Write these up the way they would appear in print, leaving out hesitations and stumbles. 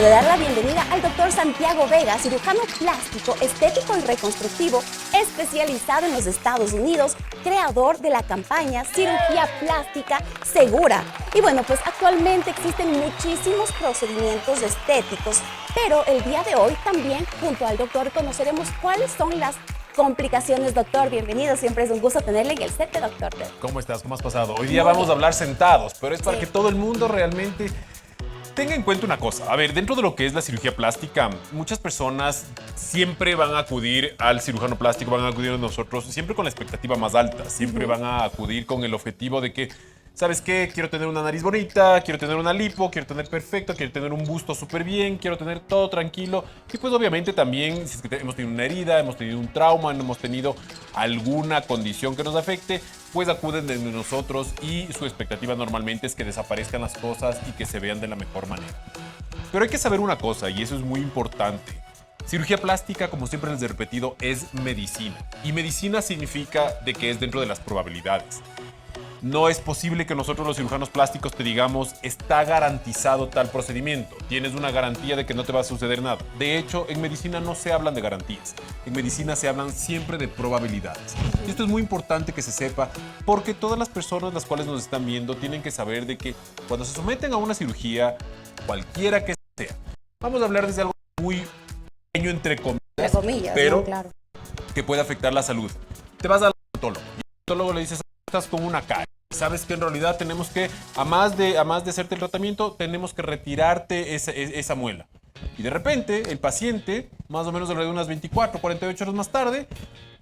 de dar la bienvenida al doctor Santiago Vega, cirujano plástico, estético y reconstructivo, especializado en los Estados Unidos, creador de la campaña Cirugía Plástica Segura. Y bueno, pues actualmente existen muchísimos procedimientos estéticos, pero el día de hoy también, junto al doctor, conoceremos cuáles son las complicaciones. Doctor, bienvenido, siempre es un gusto tenerle en el set de Doctor D. ¿Cómo estás? ¿Cómo has pasado? Hoy día vamos a hablar sentados, pero es para que todo el mundo realmente tenga en cuenta una cosa. A ver, dentro de lo que es la cirugía plástica, muchas personas siempre van a acudir al cirujano plástico, van a acudir a nosotros, siempre con la expectativa más alta, siempre van a acudir con el objetivo de que, ¿sabes qué? Quiero tener una nariz bonita, quiero tener una lipo, quiero tener perfecto, quiero tener un busto súper bien, quiero tener todo tranquilo. Y pues obviamente también, si es que hemos tenido una herida, hemos tenido un trauma, hemos tenido alguna condición que nos afecte, pues acuden de nosotros y su expectativa normalmente es que desaparezcan las cosas y que se vean de la mejor manera. Pero hay que saber una cosa, y eso es muy importante. Cirugía plástica, como siempre les he repetido, es medicina. Y medicina significa de que es dentro de las probabilidades. No es posible que nosotros los cirujanos plásticos te digamos, está garantizado tal procedimiento. Tienes una garantía de que no te va a suceder nada. De hecho, en medicina no se hablan de garantías. En medicina se hablan siempre de probabilidades. Y esto es muy importante que se sepa porque todas las personas las cuales nos están viendo tienen que saber de que cuando se someten a una cirugía, cualquiera que sea, vamos a hablar desde algo muy pequeño entre comillas, pero ¿no? Claro, que puede afectar la salud. Te vas al odontólogo y el odontólogo le dices, estás con una carie. Sabes que en realidad tenemos que, a más de hacerte el tratamiento, tenemos que retirarte esa muela. Y de repente, el paciente, más o menos alrededor de unas 24, 48 horas más tarde,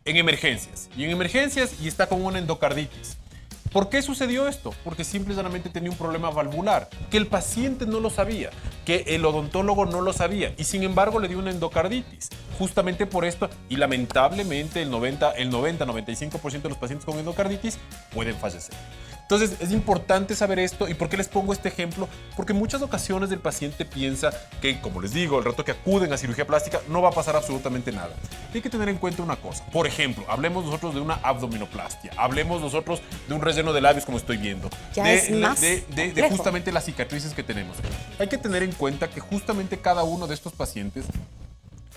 en emergencias. Y en emergencias y está con una endocarditis. ¿Por qué sucedió esto? Porque simplemente tenía un problema valvular, que el paciente no lo sabía, que el odontólogo no lo sabía y sin embargo le dio una endocarditis. Justamente por esto, y lamentablemente el 90-95% de los pacientes con endocarditis pueden fallecer. Entonces es importante saber esto. ¿Y por qué les pongo este ejemplo? Porque en muchas ocasiones el paciente piensa que, como les digo, el rato que acuden a cirugía plástica no va a pasar absolutamente nada. Hay que tener en cuenta una cosa. Por ejemplo, hablemos nosotros de una abdominoplastia, hablemos nosotros de un relleno de labios como estoy viendo, de justamente las cicatrices que tenemos. Hay que tener en cuenta que justamente cada uno de estos pacientes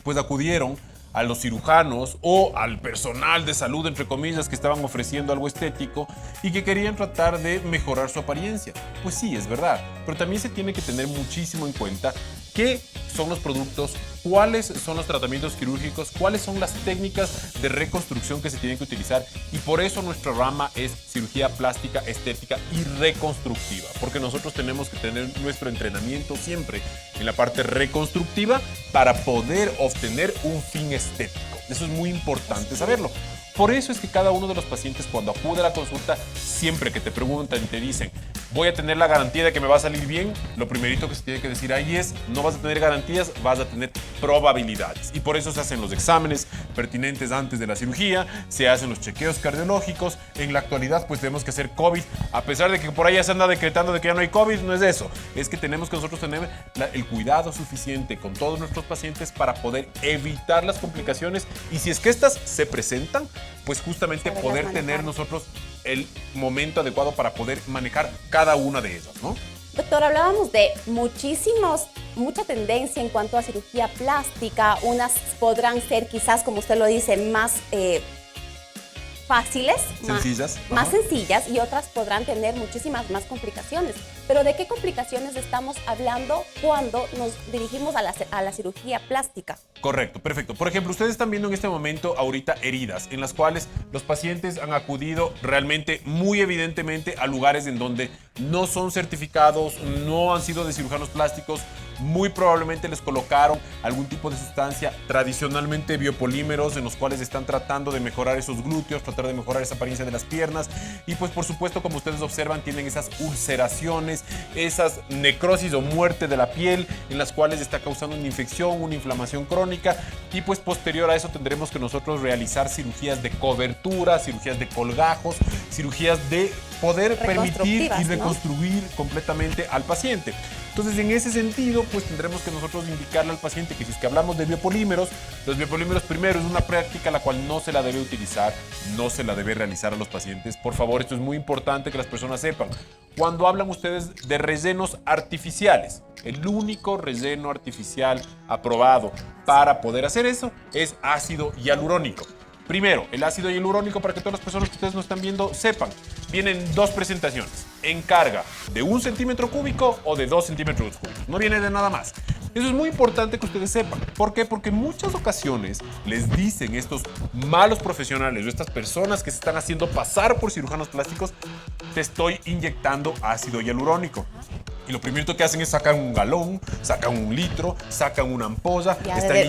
pues acudieron a los cirujanos o al personal de salud, entre comillas, que estaban ofreciendo algo estético y que querían tratar de mejorar su apariencia. Pues sí, es verdad, pero también se tiene que tener muchísimo en cuenta qué son los productos, cuáles son los tratamientos quirúrgicos, cuáles son las técnicas de reconstrucción que se tienen que utilizar y por eso nuestra rama es cirugía plástica, estética y reconstructiva, porque nosotros tenemos que tener nuestro entrenamiento siempre en la parte reconstructiva para poder obtener un fin estético. Eso es muy importante saberlo. Por eso es que cada uno de los pacientes cuando acude a la consulta, siempre que te preguntan y te dicen, voy a tener la garantía de que me va a salir bien, lo primerito que se tiene que decir ahí es, no vas a tener garantías, vas a tener probabilidades. Y por eso se hacen los exámenes pertinentes antes de la cirugía, se hacen los chequeos cardiológicos. En la actualidad pues tenemos que hacer COVID, a pesar de que por ahí ya se anda decretando de que ya no hay COVID, no es eso. Es que tenemos que nosotros tener el cuidado suficiente con todos nuestros pacientes para poder evitar las complicaciones y si es que estas se presentan, pues justamente poder tener nosotros el momento adecuado para poder manejar cada una de ellas, ¿no? Doctor, hablábamos de mucha tendencia en cuanto a cirugía plástica. Unas podrán ser quizás, como usted lo dice, más fáciles, más sencillas y otras podrán tener muchísimas más complicaciones. Pero ¿de qué complicaciones estamos hablando cuando nos dirigimos a la cirugía plástica? Correcto, perfecto. Por ejemplo, ustedes están viendo en este momento ahorita heridas en las cuales los pacientes han acudido realmente muy evidentemente a lugares en donde no son certificados, no han sido de cirujanos plásticos, muy probablemente les colocaron algún tipo de sustancia, tradicionalmente biopolímeros, en los cuales están tratando de mejorar esos glúteos, tratar de mejorar esa apariencia de las piernas y pues por supuesto, como ustedes observan, tienen esas ulceraciones, esas necrosis o muerte de la piel en las cuales está causando una infección, una inflamación crónica y pues posterior a eso tendremos que nosotros realizar cirugías de cobertura, cirugías de colgajos, cirugías de poder permitir y reconstruir completamente al paciente. Entonces, en ese sentido, pues tendremos que nosotros indicarle al paciente que si es que hablamos de biopolímeros, los biopolímeros primero es una práctica la cual no se la debe utilizar, no se la debe realizar a los pacientes. Por favor, esto es muy importante que las personas sepan. Cuando hablan ustedes de rellenos artificiales, el único relleno artificial aprobado para poder hacer eso es ácido hialurónico. Primero, el ácido hialurónico, para que todas las personas que ustedes no están viendo sepan, vienen dos presentaciones, en carga de 1 centímetro cúbico o de 2 centímetros cúbicos, no viene de nada más. Eso es muy importante que ustedes sepan. ¿Por qué? Porque en muchas ocasiones les dicen estos malos profesionales o estas personas que se están haciendo pasar por cirujanos plásticos, te estoy inyectando ácido hialurónico. Y lo primero que hacen es sacar un galón, sacan un litro, sacan una ampolla.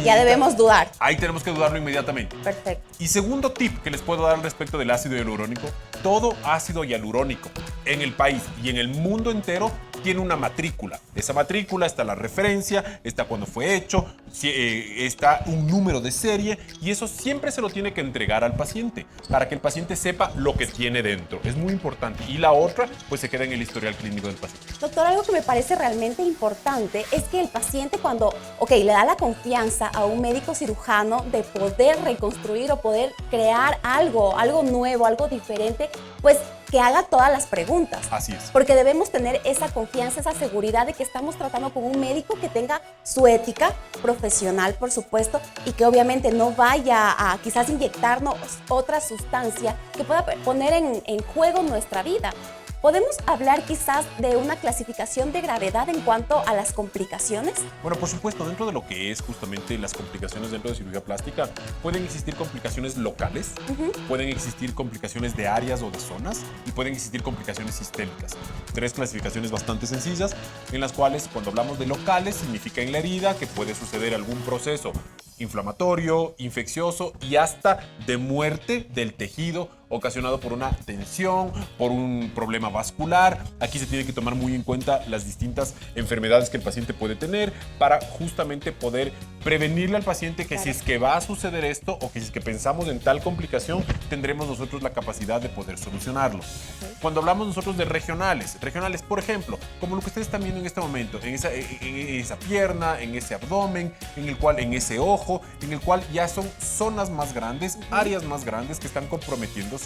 Ya debemos dudar. Ahí tenemos que dudarlo inmediatamente. Perfecto. Y segundo tip que les puedo dar al respecto del ácido hialurónico, todo ácido hialurónico en el país y en el mundo entero tiene una matrícula. Esa matrícula está la referencia, está cuando fue hecho, está un número de serie y eso siempre se lo tiene que entregar al paciente para que el paciente sepa lo que tiene dentro. Es muy importante. Y la otra, pues se queda en el historial clínico del paciente. Doctor, algo que me parece realmente importante es que el paciente cuando, le da la confianza a un médico cirujano de poder reconstruir o poder crear algo nuevo, algo diferente, pues que haga todas las preguntas. Así es. Porque debemos tener esa confianza, esa seguridad de que estamos tratando con un médico que tenga su ética profesional, por supuesto, y que obviamente no vaya a quizás inyectarnos otra sustancia que pueda poner en juego nuestra vida. ¿Podemos hablar quizás de una clasificación de gravedad en cuanto a las complicaciones? Bueno, por supuesto, dentro de lo que es justamente las complicaciones dentro de cirugía plástica, pueden existir complicaciones locales, pueden existir complicaciones de áreas o de zonas y pueden existir complicaciones sistémicas. 3 clasificaciones bastante sencillas en las cuales cuando hablamos de locales significa en la herida que puede suceder algún proceso inflamatorio, infeccioso y hasta de muerte del tejido ocasionado por una tensión, por un problema vascular. Aquí se tiene que tomar muy en cuenta las distintas enfermedades que el paciente puede tener para justamente poder prevenirle al paciente que si es que va a suceder esto o que si es que pensamos en tal complicación, tendremos nosotros la capacidad de poder solucionarlo. Cuando hablamos nosotros de regionales, por ejemplo, como lo que ustedes están viendo en este momento, en esa pierna, en ese abdomen, en ese ojo, en el cual ya son zonas más grandes, áreas más grandes que están comprometiéndose,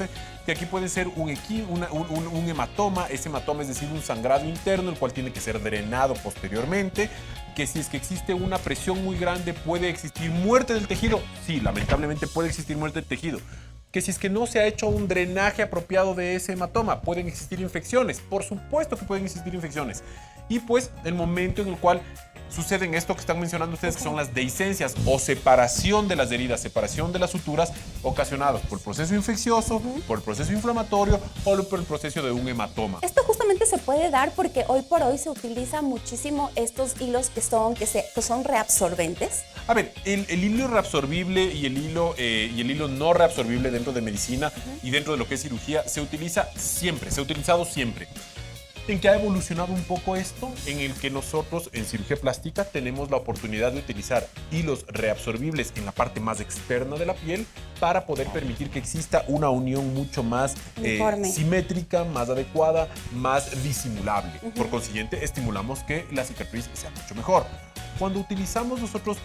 que aquí puede ser un hematoma, ese hematoma es decir, un sangrado interno, el cual tiene que ser drenado posteriormente, que si es que existe una presión muy grande, puede existir muerte del tejido. Sí, lamentablemente puede existir muerte del tejido. Que si es que no se ha hecho un drenaje apropiado de ese hematoma, pueden existir infecciones. Por supuesto que pueden existir infecciones. Y pues el momento en el cual suceden esto que están mencionando ustedes, que son las dehiscencias o separación de las heridas, separación de las suturas ocasionadas por el proceso infeccioso, por el proceso inflamatorio o por el proceso de un hematoma. Esto justamente se puede dar porque hoy por hoy se utiliza muchísimo estos hilos que son reabsorbentes. A ver, el hilo reabsorbible y el hilo no reabsorbible dentro de medicina y dentro de lo que es cirugía se utiliza siempre, se ha utilizado siempre. ¿En qué ha evolucionado un poco esto? En el que nosotros en cirugía plástica tenemos la oportunidad de utilizar hilos reabsorbibles en la parte más externa de la piel para poder permitir que exista una unión mucho más simétrica, más adecuada, más disimulable. Por consiguiente, estimulamos que la cicatriz sea mucho mejor. Cuando utilizamos nosotros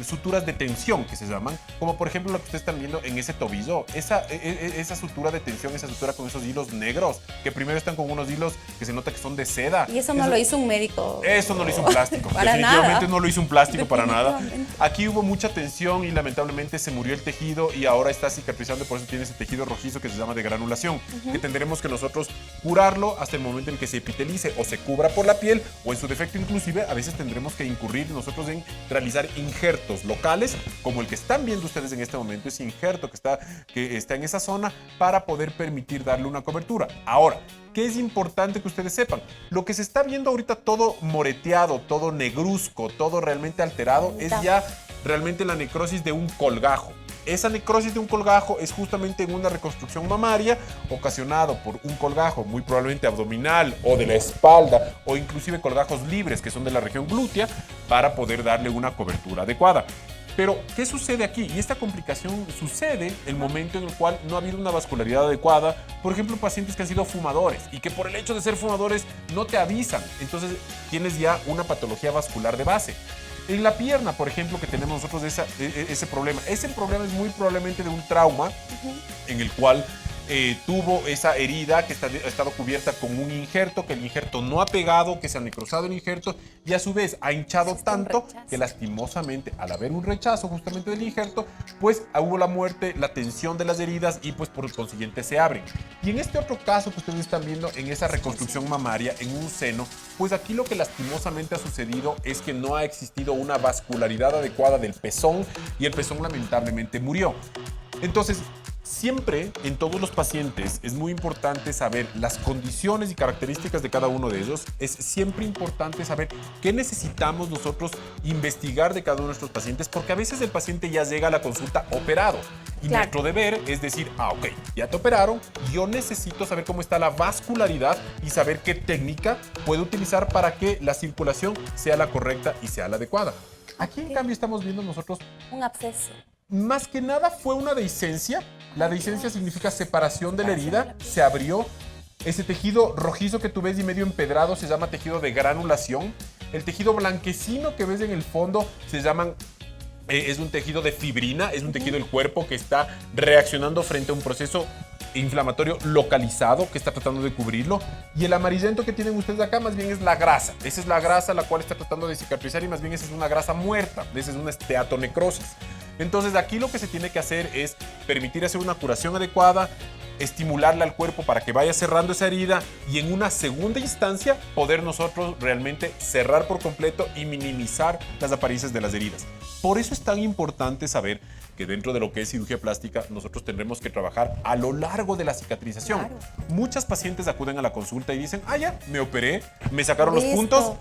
suturas de tensión que se llaman, como por ejemplo lo que ustedes están viendo en ese tobillo, esa sutura de tensión, esa sutura con esos hilos negros, que primero están con unos hilos que se nota que son de seda. Y eso no lo hizo un médico. Eso no lo hizo un plástico. Definitivamente no lo hizo un plástico para nada. Aquí hubo mucha tensión y lamentablemente se murió el tejido y ahora está cicatrizando, por eso tiene ese tejido rojizo que se llama de granulación, que tendremos que nosotros curarlo hasta el momento en que se epitelice o se cubra por la piel o en su defecto inclusive a veces tendremos que incurrir nosotros en realizar injertos locales, como el que están viendo ustedes en este momento, ese injerto que está en esa zona para poder permitir darle una cobertura. Ahora, ¿qué es importante que ustedes sepan? Lo que se está viendo ahorita todo moreteado, todo negruzco, todo realmente alterado, es ya realmente la necrosis de un colgajo. Esa necrosis de un colgajo es justamente en una reconstrucción mamaria ocasionado por un colgajo muy probablemente abdominal o de la espalda o inclusive colgajos libres que son de la región glútea para poder darle una cobertura adecuada. Pero, ¿qué sucede aquí? Y esta complicación sucede en el momento en el cual no ha habido una vascularidad adecuada. Por ejemplo, pacientes que han sido fumadores y que por el hecho de ser fumadores no te avisan. Entonces, tienes ya una patología vascular de base. En la pierna, por ejemplo, que tenemos nosotros ese problema. Ese problema es muy probablemente de un trauma en el cual tuvo esa herida que ha estado cubierta con un injerto, que el injerto no ha pegado, que se ha necrosado el injerto y a su vez ha hinchado tanto que lastimosamente al haber un rechazo justamente del injerto, pues hubo la muerte, la tensión de las heridas y pues por consiguiente se abren. Y en este otro caso que ustedes están viendo en esa reconstrucción mamaria en un seno, pues aquí lo que lastimosamente ha sucedido es que no ha existido una vascularidad adecuada del pezón y el pezón lamentablemente murió. Entonces, siempre en todos los pacientes es muy importante saber las condiciones y características de cada uno de ellos. Es siempre importante saber qué necesitamos nosotros investigar de cada uno de nuestros pacientes, porque a veces el paciente ya llega a la consulta operado. Y nuestro deber es decir, ok, ya te operaron, yo necesito saber cómo está la vascularidad y saber qué técnica puedo utilizar para que la circulación sea la correcta y sea la adecuada. Aquí en cambio estamos viendo nosotros un absceso. Más que nada fue una dehiscencia. La dehiscencia significa separación de la herida. Se abrió. Ese tejido rojizo que tú ves y medio empedrado se llama tejido de granulación. El tejido blanquecino que ves en el fondo se llaman... es un tejido de fibrina. Es un tejido del cuerpo que está reaccionando frente a un proceso inflamatorio localizado que está tratando de cubrirlo. Y el amarillento que tienen ustedes acá más bien es la grasa. Esa es la grasa la cual está tratando de cicatrizar y más bien esa es una grasa muerta. Esa es una esteatonecrosis. Entonces aquí lo que se tiene que hacer es permitir hacer una curación adecuada, estimularle al cuerpo para que vaya cerrando esa herida y en una segunda instancia poder nosotros realmente cerrar por completo y minimizar las apariencias de las heridas. Por eso es tan importante saber que dentro de lo que es cirugía plástica nosotros tendremos que trabajar a lo largo de la cicatrización. Claro. Muchas pacientes acuden a la consulta y dicen, ya, me operé, me sacaron los puntos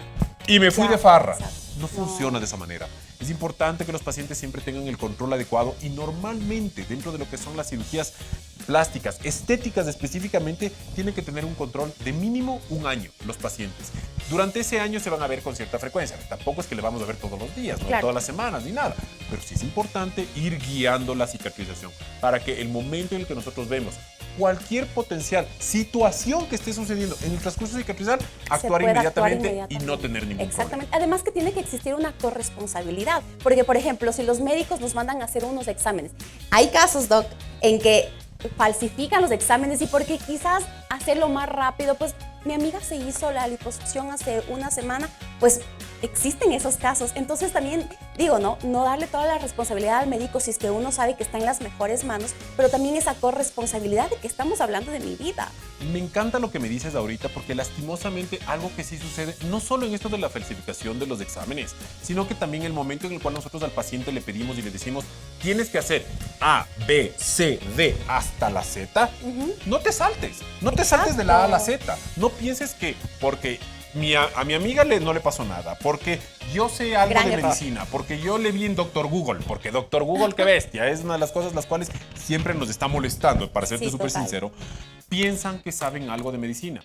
y me fui de farra. No funciona de esa manera. Es importante que los pacientes siempre tengan el control adecuado y normalmente dentro de lo que son las cirugías plásticas, estéticas específicamente, tienen que tener un control de mínimo un año los pacientes. Durante ese año se van a ver con cierta frecuencia. Tampoco es que le vamos a ver todos los días, no todas las semanas ni nada. Pero sí es importante ir guiando la cicatrización para que el momento en el que nosotros vemos cualquier potencial situación que esté sucediendo en el transcurso cicatrizal, actuar inmediatamente y no tener ningún Exactamente. problema. Además que tiene que existir una corresponsabilidad, porque por ejemplo, si los médicos nos mandan a hacer unos exámenes, hay casos, doc, en que falsifican los exámenes y porque quizás hacerlo más rápido, pues mi amiga se hizo la liposucción hace una semana, pues existen esos casos. Entonces también digo, no darle toda la responsabilidad al médico si es que uno sabe que está en las mejores manos, pero también esa corresponsabilidad de que estamos hablando de mi vida. Me encanta lo que me dices ahorita porque lastimosamente algo que sí sucede, no solo en esto de la falsificación de los exámenes, sino que también el momento en el cual nosotros al paciente le pedimos y le decimos, tienes que hacer A, B, C, D hasta la Z, no te saltes de la A a la Z, no pienses que porque a mi amiga no le pasó nada, porque yo sé algo de medicina, porque yo le vi en Doctor Google, porque Doctor Google, qué bestia, es una de las cosas las cuales siempre nos está molestando, para serte súper sincero, piensan que saben algo de medicina.